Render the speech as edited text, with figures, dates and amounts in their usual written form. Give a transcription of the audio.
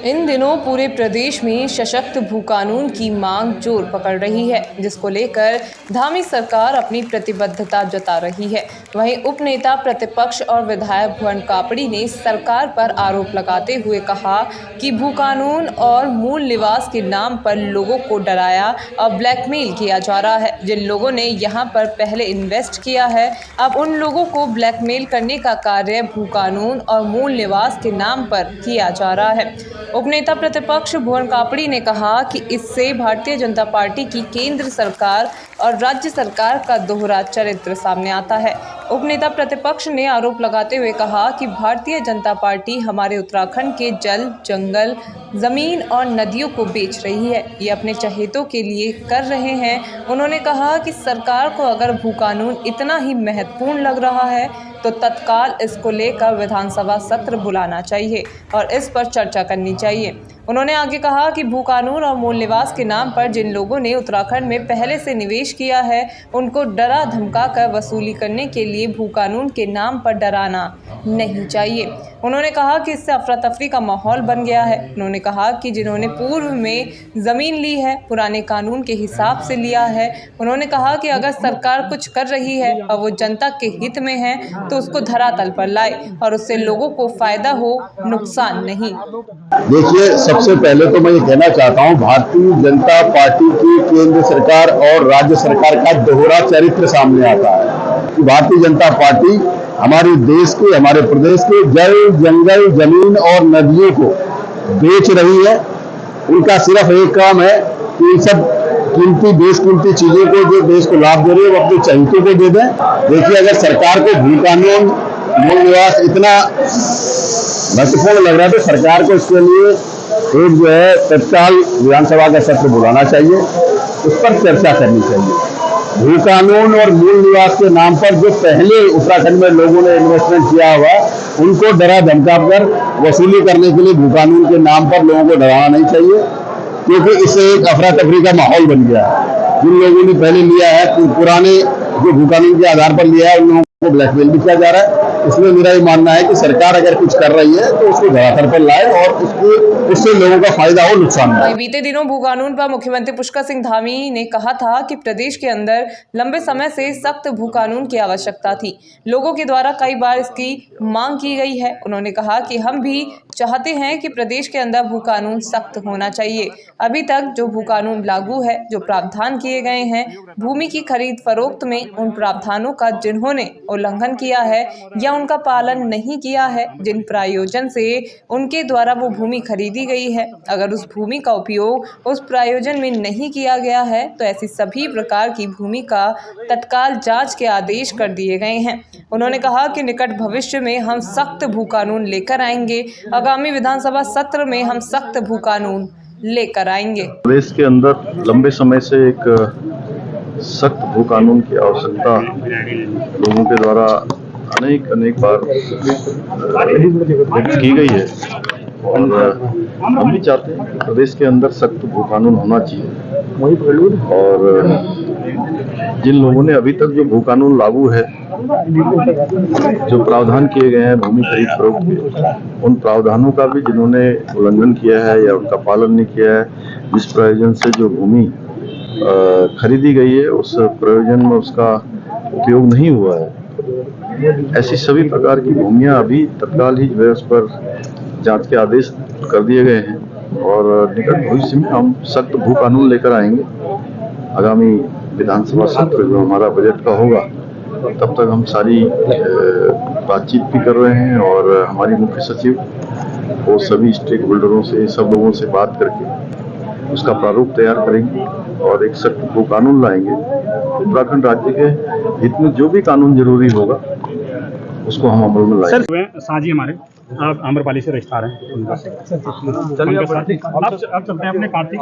इन दिनों पूरे प्रदेश में सशक्त भू कानून की मांग जोर पकड़ रही है, जिसको लेकर धामी सरकार अपनी प्रतिबद्धता जता रही है। वहीं उपनेता प्रतिपक्ष और विधायक भुवन कापड़ी ने सरकार पर आरोप लगाते हुए कहा कि भू कानून और मूल निवास के नाम पर लोगों को डराया और ब्लैकमेल किया जा रहा है। जिन लोगों ने यहां पर पहले इन्वेस्ट किया है, अब उन लोगों को ब्लैकमेल करने का कार्य भू कानून और मूल निवास के नाम पर किया जा रहा है। उपनेता प्रतिपक्ष भुवन कापड़ी ने कहा कि इससे भारतीय जनता पार्टी की केंद्र सरकार और राज्य सरकार का दोहरा चरित्र सामने आता है। उपनेता प्रतिपक्ष ने आरोप लगाते हुए कहा कि भारतीय जनता पार्टी हमारे उत्तराखंड के जल, जंगल, जमीन और नदियों को बेच रही है। ये अपने चहेतों के लिए कर रहे हैं। उन्होंने कहा कि सरकार को अगर भू कानून इतना ही महत्वपूर्ण लग रहा है तो तत्काल इसको लेकर विधानसभा सत्र बुलाना चाहिए और इस पर चर्चा करनी चाहिए। उन्होंने आगे कहा कि भू कानून और मूल निवास के नाम पर जिन लोगों ने उत्तराखंड में पहले से निवेश किया है, उनको डरा धमका कर वसूली करने के लिए भू कानून के नाम पर डराना नहीं चाहिए। उन्होंने कहा कि इससे अफरा तफरी का माहौल बन गया है। उन्होंने कहा कि जिन्होंने पूर्व में ज़मीन ली है, पुराने कानून के हिसाब से लिया है। उन्होंने कहा कि अगर सरकार कुछ कर रही है और वो जनता के हित में है तो उसको धरातल पर लाए और उससे लोगों को फायदा हो, नुकसान नहीं। देखिए, सबसे पहले तो मैं ये कहना चाहता हूँ, भारतीय जनता पार्टी की केंद्र सरकार और राज्य सरकार का दोहरा चरित्र सामने आता है कि भारतीय जनता पार्टी हमारे देश के, हमारे प्रदेश के जल, जंगल, जमीन और नदियों को बेच रही है। उनका सिर्फ एक काम है कि इन सब कीमती, बेशकीमती चीजों को जो देश को लाभ दे रही है वो अपने चहेतों को दे दें। देखिए, अगर सरकार को भू कानून, मूल निवास इतना महत्वपूर्ण लग रहा है तो सरकार को इसके लिए एक जो है तत्काल विधानसभा का सत्र बुलाना चाहिए, उस पर चर्चा करनी चाहिए। भू कानून और मूल निवास के नाम पर जो पहले उत्तराखंड में लोगों ने इन्वेस्टमेंट किया हुआ, उनको डरा धमका कर वसूली करने के लिए भू कानून के नाम पर लोगों को डराना नहीं चाहिए, क्योंकि इससे एक अफरा तफरी का माहौल बन गया है। जिन लोगों ने पहले लिया है, पुराने जो भू कानून के आधार पर लिया है, उन लोगों को ब्लैकमेल भी किया जा रहा है। इसमें मेरा ये मानना है कि सरकार अगर कुछ कर रही है तो उसको धरातल पर लाए और उससे लोगों का फायदा हो, नुकसान ना हो। बीते दिनों भू कानून पर मुख्यमंत्री पुष्कर सिंह धामी ने कहा था कि प्रदेश के अंदर लंबे समय से सख्त भू कानून की आवश्यकता थी। लोगों के द्वारा कई बार इसकी मांग की गई है। उन्होंने कहा कि हम भी चाहते हैं कि प्रदेश के अंदर भू कानून सख्त होना चाहिए। अभी तक जो भू कानून लागू है, जो प्रावधान किए गए हैं भूमि की खरीद फरोख्त में, उन प्रावधानों का जिन्होंने उल्लंघन किया है या उनका पालन नहीं किया है, जिन प्रायोजन से उनके द्वारा वो भूमि खरीदी गई है, अगर उस भूमि का उपयोग उस प्रायोजन में नहीं किया गया है तो ऐसी सभी प्रकार की भूमि का तत्काल जांच के आदेश कर दिए गए हैं। उन्होंने कहा कि निकट भविष्य में हम सख्त भू कानून लेकर आएंगे। आगामी विधानसभा सत्र में हम सख्त भू कानून लेकर आएंगे। प्रदेश के अंदर लंबे समय से एक सख्त भू कानून की आवश्यकता लोगों के द्वारा अनेक बार व्यक्त की गई है और हम भी चाहते हैं कि प्रदेश के अंदर सख्त भू कानून होना चाहिए। और जिन लोगों ने अभी तक जो भू कानून लागू है, जो प्रावधान किए गए हैं भूमि खरीद फरोख्त के, उन प्रावधानों का भी जिन्होंने उल्लंघन किया है या उनका पालन नहीं किया है, जिस प्रयोजन से जो भूमि खरीदी गई है उस प्रयोजन में उसका उपयोग नहीं हुआ है, ऐसी सभी प्रकार की भूमियां अभी तत्काल ही उस पर जांच के आदेश कर दिए गए हैं और निकट भविष्य में हम सख्त भू कानून लेकर आएंगे। आगामी विधानसभा सत्र जो हमारा बजट का होगा, तब तक हम सारी बातचीत भी कर रहे हैं और हमारी मुख्य सचिव वो सभी स्टेक होल्डरों से, सब लोगों से बात करके उसका प्रारूप तैयार करेंगे और एक सख्त भू कानून लाएंगे। उत्तराखंड राज्य के हित में जो भी कानून जरूरी होगा उसको हम अमल में लाएंगे। सर, साझी हमारे आप आम्रपाली से रिश्तेदार हैं। आप चलते हैं अपने कार्तिक